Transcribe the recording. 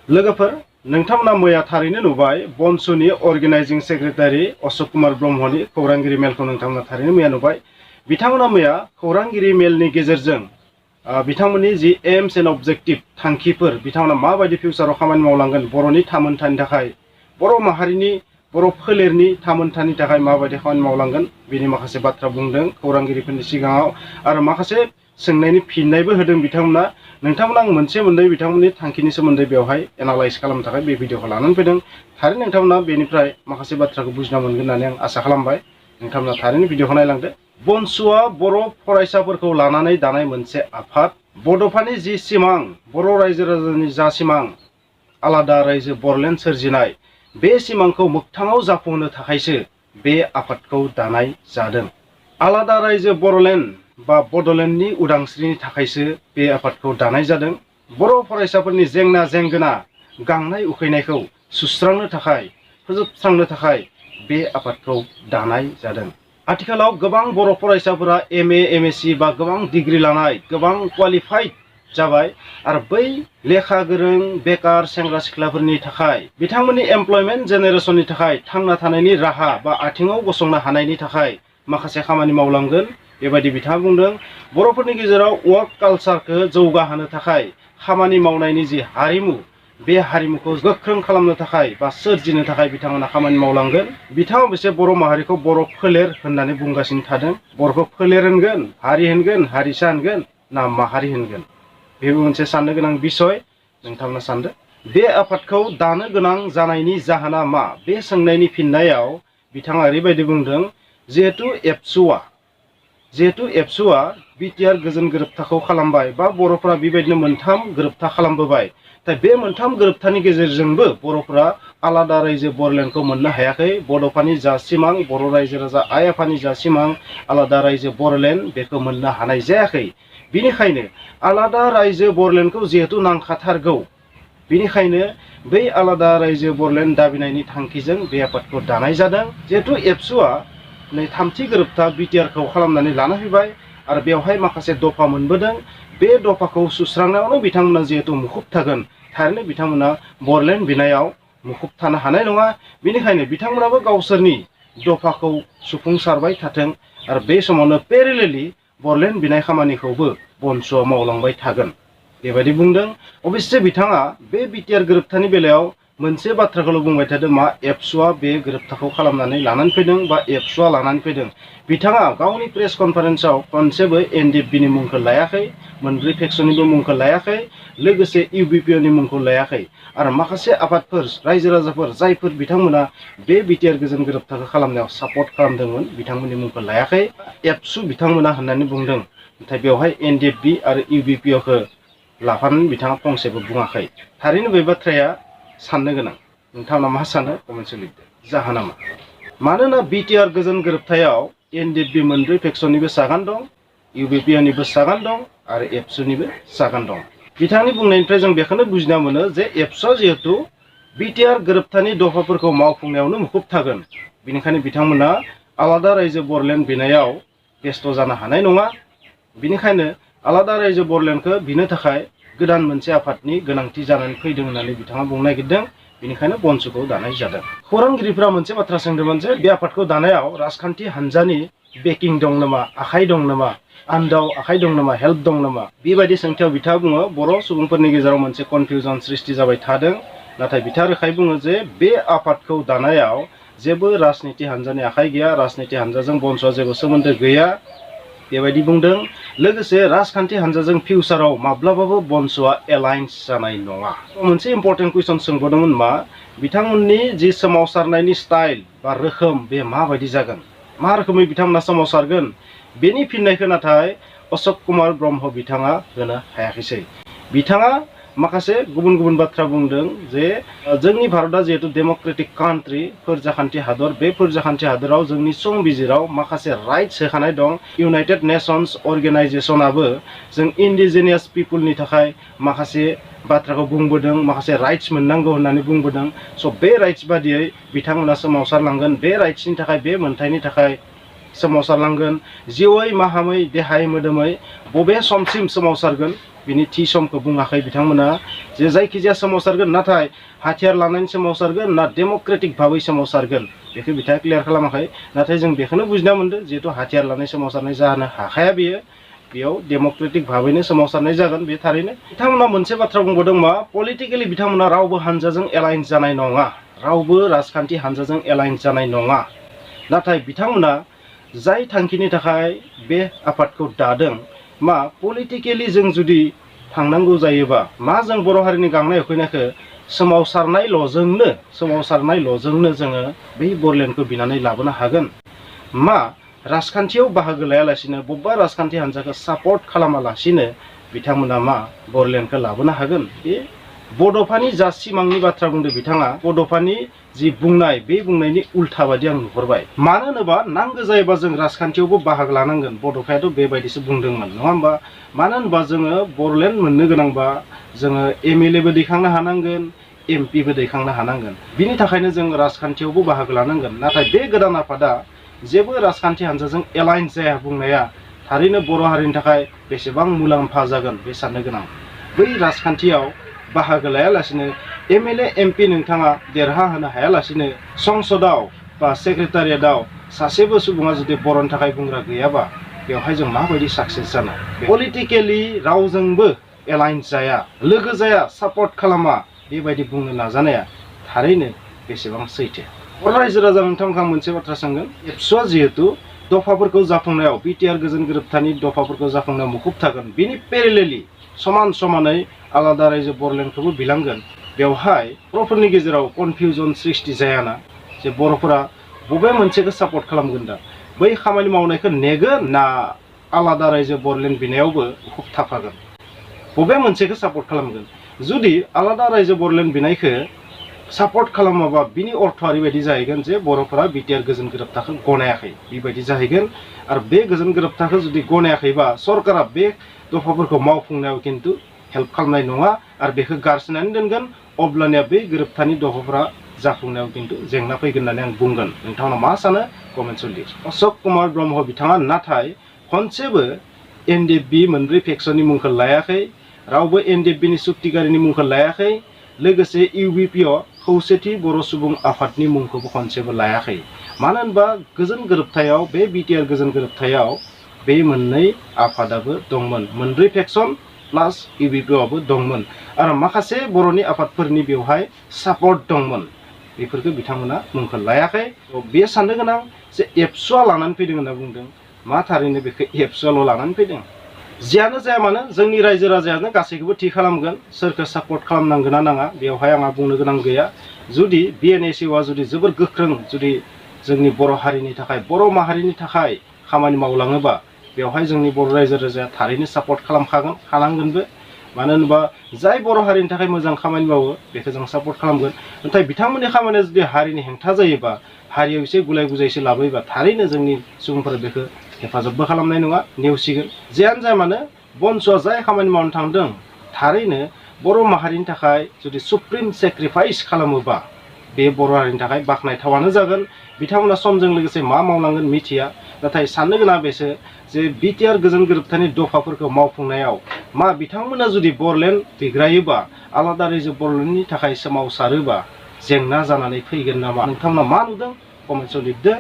लोगोफोर नोंथांमोना मैया थारैनो नुबाय बनसुनि अर्गेनाइजिं सेक्रेटारि अशोक कुमार ब्रह्मनि खौरांगिरि मेलखौ नोंथांमोना थारैनो मैया नुबाय। बिथांमोना मैया खौरांगिरि मेलनि गेजेरजों बिथांमोननि जि एम्स एन्ड अबजेक्टिभ थांखिफोर बिथांमोना माबायदि फिउचाराव खामानि मावलांगोन बर'नि थामोनथानि थाखाय बर' माहारिनि बर' फोलेरनि थामोनथानि थाखाय माबायदि खामानि मावलांगोन बेनि माखासे बाथ्रा बुंदों खौरांगिरिफोरनि सिगाङाव आरो माखासे सोंनायनि फिननायबो होदों बिथांमोना। नोंथांमोना आं मोनसे मोननै बिथांमोननि थांखिनि सोमोन्दै बेवहाय एनालाइज खालामनो थाखाय बे भिडिअखौ लानानै फैदों। थारैनो नोंथांमोना बेनिफ्राय माखासे बाथ्राखौ बुजिना मोनगोन होननानै आं आसा खालामबाय। नोंथांमोना थारैनो भिडिअखौ नायलांदो। बनसुआ बर' फरायसाफोरखौ लानानै दानाय मोनसे आफाद। बड'फानि जि सिमां बर' रायजो राजानि जा सिमां आलादा रायजो बरलेण्ड सोरजिनाय बे सिमांखौ मोगथाङाव जाफुंहोनो थाखायसो बे आफादखौ दानाय जादों। आलादा रायजो बरलेण्ड बा बड'लेण्डनि उदांस्रिनि थाखायसो बे आफादखौ दानाय जादों। बर' फरायसाफोरनि जेंना जेंगोना गांनाय उखैनायखौ सुस्रांनो थाखाय फोजोबस्रांनो थाखाय बे आफादखौ दानाय जादों। आथिखालाव गोबां बर' फरायसाफोरा MA MSc बा गोबां डिग्री लानाय गोबां क्वालिफाइड जाबाय आरो बै लेखा गोरों बेकार सेंग्रा सिख्लाफोरनि थाखाय बिथांमोननि एमप्लयमेन्ट जेनेरेशननि थाखाय थांना थानायनि राहा बा आथिङाव गसंनो हानायनि थाखाय माखासे खामानि मावलांगोन बेबायदि बिथाङा बुंदों। बर'फोरनि गेजेराव वर्क कालचारखौ जौगाहोनो थाखाय खामानि मावनायनि जि हारिमु बे हारिमुखौ गोख्रों खालामनो थाखाय बा सोरजिनो थाखाय बिथांमोना खामानि मावलांगोन। बिथाङा मोनसे बर' माहारिखौ बर' फोलेर होननानै बुंगासिनो थादों। बर'खौ फोलेर होनगोन, हारि होनगोन, हारिसा होनगोन ना माहारि होनगोन बेबो मोनसे साननो गोनां बिसय। नोंथांमोना सानदो बे आफादखौ दानो गोनां जानायनि जाहोना मा? बे सोंनायनि फिननायाव बिथाङा ओरैबायदि बुंदों जिहेतु एबसुआ बिटिआर गोजोन गोरोबथाखौ खालामबाय बा बर'फ्रा बेबायदिनो मोनथाम गोरोबथा खालामबोबाय। दा बे मोनथाम गोरोबथानि गेजेरजोंबो बर'फ्रा आलादा रायजो बरलेण्डखौ मोननो हायाखै। बड'फानि जा सिमां बर' रायजो राजा आइ आफानि जा सिमां आलादा रायजो बरलेण्ड बेखौ मोननो हानाय जायाखै। बिनिखायनो आलादा रायजो बरलेण्डखौ जिहेतु नांखाथारगौ बिनिखायनो बै आलादा रायजो बरलेण्ड दाबिनायनि थांखिजों बे आफादखौ दानाय जादों। जिहेतु एबसुआ नै थामथि गोरोबथा बिटिआरखौ खालामनानै लाना फैबाय आरो बेवहाय माखासे दफा मोनबोदों। बे दफाखौ सुस्रांनायावनो बिथांमोना जिहेतु मुखुब थागोन थारैनो बिथांमोना बरलेण्ड बिनायाव मुखुब थानो हानाय नङा। बेनिखायनो बिथांमोनाबो गावसोरनि दफाखौ सुफुंसारबाय थाथों आरो बे समावनो पेरेलेलि बरलेण्ड बिनाय खामानिखौबो बनसुआ मावलांबाय थागोन बेबायदि बुंदों। अबयस्से बिथाङा बे बिटिआर गोरोबथानि बेलायाव मोनसे बाथ्राखौल' बुंबाय थादों मा एबसुआ बे गोरोबथाखौ खालामनानै लानानै फैदों बा एबसुआ लानानै फैदों। बिथाङा गावनि प्रेस कनफारेन्सआव खनसेबो NDFBनि मुंखौ लायाखै, मोनब्रै फेक्सननिबो मुंखौ लायाखै, लोगोसे UBPOनि मुंखौ लायाखै आरो माखासे आफादफोर रायजो राजाफोर जायफोर बिथांमोना बे बिटिआर गोजोन गोरोबथाखौ खालामनायाव सापर्ट खालामदोंमोन बिथांमोननि मुंखौ लायाखै। एबसु बिथांमोना होननानै बुंदों नाथाय बेवहाय NDFB आरो UBPOखौ लाफानानै बिथाङा फंसेबो बुङाखै। थारैनो बे बाथ्राया साननो गोनां। नोंथाङा मा सानो कमेन्टआव लिरदो। जाहोना मा? मानोना बिटिआर गोजोन गोरोबथायाव NDFB मोनब्रै फेक्सननिबो सागान दं, UBPOनिबो सागान दं आरो एबसुनिबो सागान दं। बिथांनि बुंनायनिफ्राय जों बेखौनो बुजिना मोनो जे एबसुआ जिहेतु बिटिआर गोरोबथानि दफाफोरखौ मावफुंनायावनो मुखुब थागोन बेनिखायनो बिथांमोना आलादा रायजो बरलेण्ड बिनायाव बेस्थ' जानो हानाय नङा। बिनिखायनो आलादा रायजो बरलेण्डखौ बिनो थाखाय गोदान मोनसे आफादनि गोनांथि जानानै फैदों होननानै बिथाङा बुंनो नागिरदों। बेनिखायनो बनसुखौ दानाय जादों। खौरांगिरिफ्रा मोनसे बाथ्रा सोंदोंमोन जे बे आफादखौ दानायाव राजखान्थि हान्जानि बेकिं दं नामा, आखाइ दं नामा, आन्दाव आखाइ दं नामा, हेल्प दं नामा? बेबायदि सोंथियाव बिथाङा बुङो बर' सुबुंफोरनि गेजेराव मोनसे कनफिउजन सृष्टि जाबाय थादों। नाथाय बिथाङा रोखायै बुङो जे बे आफादखौ दानायाव जेबो राजनिति हान्जानि आखाइ गैया, राजनिति हान्जाजों बनसुआ जेबो सोमोन्दो गैया बेबायदि बुंदों। लोगोसे राजखान्थि हान्जाजों फिउचाराव माब्लाबाबो बनसुआ एलायन्स जानाय नङा। मोनसे इम्पर्टेन्ट कुइसन सोंबावदोंमोन मा बिथांमोननि जि सोमावसारनायनि स्टाइल बा रोखोम बे माबायदि जागोन, मा रोखोमै बिथांमोना सोमावसारगोन बेनि फिननायखौ नाथाय अशोक कुमार ब्रह्म बिथाङा होनो हायाखैसै। बिथाङा माखासे गुबुन गुबुन बाथ्रा बुंदों जे जोंनि भारतआ जिहेतु डेम'क्रेटिक कान्ट्रि फोरजाखान्थि हादर, बे फोरजाखान्थि हादराव जोंनि संबिजिराव माखासे राइट्स होखानाय दं। इउनाइटेड नेशन्स अर्गेनाइजेसनाबो जों इन्डिजिनियास पिपुलनि थाखाय माखासे बाथ्राखौ बुंबोदों, माखासे राइट्स मोननांगौ होननानै बुंबोदों। स' बे राइट्स बादियै बिथांमोना सोमावसारलांगोन। बे राइट्सनि थाखाय बे मोन्थायनि थाखाय सोमावसारलांगोन जिउयै माहामै देहायै मोदोमै बबे समसिम सोमावसारगोन बिनि थि समखौ बुङाखै बिथांमोना जे जायखिजाया सोमावसारगोन नाथाय हाथियार लानानै सोमावसारगोन ना डेम'क्रेटिक भाबै सोमावसारगोन बेखौ बिथाङा क्लियार खालामाखै नाथाय जों बेखौनो बुजिना मोनदों जिहेतु हाथियार लानानै सोमावसारनाय जानो हाखाया बेयाव डेम'क्रेटिक भाबैनो सोमावसारनाय जागोन बे थारैनो बिथांमोना मोनसे बाथ्रा बुंबावदों मा पलिटिकेलि बिथांमोना रावबो हानजाजों एलाइन जानाय नङा रावबो राजखान्थि हानजाजों एलाइन जानाय नङा नाथाय बिथांमोना जाय थांखिनि थाखाय बे आफादखौ दादों मा पलिटिकेलि जों जुदि थांनांगौ जायोबा मा जों बर' हारिनि गांनाय उखैनायखौ सोमावसारनायल'जोंनो जोङो बै बरलेण्डखौ बिनानै लाबोनो हागोन मा राजखान्थियाव बाहागो लायालासिनो बबेबा राजखान्थि हान्जाखौ सापर्ट खालामालासिनो बिथांमोना मा बरलेण्डखौ लाबोनो हागोन बे बड'फानि जा सिमांनि बाथ्रा बुंदों बिथाङा बड'फानि जि बुंनाय बे बुंनायनि उल्था बादि आं नुहुरबाय मानो होनोबा नांगौ जायोबा जों राजखान्थियावबो बाहागो लानांगोन बड'फायाथ' बेबायदिसो बुंदोंमोन नङा होमबा मानो होनबा जोङो बरलेण्ड मोननो गोनांबा जोङो एमएलएबो दैखांनो हानांगोन एमपिबो दैखांनो हानांगोन बिनि थाखायनो जों राजखान्थियावबो बाहागो लानांगोन नाथाय बे गोदान आफादा जेबो राजखान्थि हान्जाजों एलाइन जाया बुंनाया थारैनो बर' हारिनि थाखाय बेसेबां मुलाम्फा जागोन बे साननो गोनां बै राजखान्थियाव बाहागो लायालासिनो एमएलए एमपि नोंथाङा देरहा होनो हायालासिनो संसदाव बा सेक्रेटारियेटआव सासेबो सुबुङा जुदि बर'नि थाखाय बुंग्रा गैयाबा बेवहाय जों माबायदि साक्सेस जानो पलिटिकेलि रावजोंबो एलाइन जाया लोगो जाया सापर्ट खालामा बेबायदि बुंनो नाजानाया थारैनो बेसेबां सैथो बर' रायजो राजा नोंथांमोनखौ मोनसे बाथ्रा सोंगोन एबसुआ जिहेतु दफाफोरखौ जाफुंनायाव बिटिआर गोजोन गोरोबथानि दफाफोरखौ जाफुंनायाव मुखुब थागोन बिनि पेरेलेलि समानै आलादा रायजो बरलेण्डखौबो बिलांगोन बेवहाय बर'फोरनि गेजेराव कनफिउजन सृष्टि जायाना जे बर'फोरा बबे मोनसेखौ सापर्ट खालामगोन दा बै खामानि मावनायखौ नेगोन ना आलादा रायजो बरलेण्ड बिनायावबो मुखुब थाफागोन बबे मोनसेखौ सापर्ट खालामगोन जुदि आलादा रायजो बरलेण्ड बिनायखौ सापर्ट खालामाबा बिनि अर्थआ ओरैबायदि जाहैगोन जे बर'फोरा बिटिआर गोजोन गोरोबथाखौ गनायाखै बेबायदि जाहैगोन आरो बे गोजोन गोरोबथाखौ जुदि गनायाखैबा सरकारा बे दफाफोरखौ मावफुंनायाव खिन्थु हेल्प खालामनाय नङा आरो बेखौ गारसोनानै दोनगोन अब्लानिया बे गोरोबथानि दफाफोरा जाफुंनायाव खिन्थु जेंना फैगोन होननानै आं बुंगोन नोंथांमोना मा सानो कमेन्टआव लिर अशोक कुमार ब्रह्म बिथाङा नाथाय खनसेबो एनडिएफबि मोनब्रै फेक्सननि मुंखौ लायाखै रावबो एनडिएफबिनि सुक्तिगारिनि मुंखौ लायाखै लोगोसे इउबिपिअ खौसेथि बर' सुबुं आफादनि मुंखौबो खनसेबो लायाखै मानो होनबा गोजोन गोरोबथायाव बे बिटिआर गोजोन गोरोबथायाव बे मोननै आफादाबो दंमोन मोनब्रै फेक्सन प्लास इउबिपिअआबो दंमोन आरो माखासे बर'नि आफादफोरनि बेवहाय सापर्ट दंमोन बेफोरखौ बिथांमोना मुंखौ लायाखै बे साननो गोनां जे एबसुआ लानानै फैदों होनना बुंदों मा थारैनो बेखौ एबसुआल' लानानै फैदों जियानो जाया मानो जोंनि रायजो राजायानो गासैखौबो थि खालामगोन सोरखौ सापर्ट खालामनांगोन ना नाङा बेवहाय आंहा बुंनो गोनां गैया जुदि बिएनएसइउआ जुदि जोबोर गोख्रों जुदि जोंनि बर' हारिनि थाखाय बर' माहारिनि थाखाय खामानि मावलाङोबा बेवहाय जोंनि बर' रायजो राजाया थारैनो सापर्ट खालामखागोन हानांगोनबो मानो होनबा जाय बर' हारिनि थाखाय मोजां खामानि मावो बेखौ जों सापर्ट खालामगोन नाथाय बिथांमोननि खामानिया जुदि हारिनि हेंथा जायोबा हारियाव एसे गुलाय गुजायसो लाबोयोबा थारैनो जोंनि सुबुंफोरा बेखौ हेफाजाबबो खालामनाय नङा नेवसिगोन जियानो जाया मानो बनसुआ जाय खामानि मावनो थांदों थारैनो बर' माहारिनि थाखाय जुदि सुप्रिम सेक्रिफाइस खालामोबा बे बर' हारिनि थाखाय बाख्नायथावानो जागोन बिथांमोना समजों लोगोसे मा मावनांगोन मिथिया नाथाय साननो गोनां बेसो जे बिटिआर गोजोन गोरोबथानि दफाफोरखौ मावफुंनायाव मा बिथांमोना जुदि बरलेण्ड बिग्रायोबा आलादा रायजो बरलेण्डनि थाखाय सोमावसारोबा जेंना जानानै फैगोन नामा नोंथांमोना मा नुदों कमेन्टआव लिरदो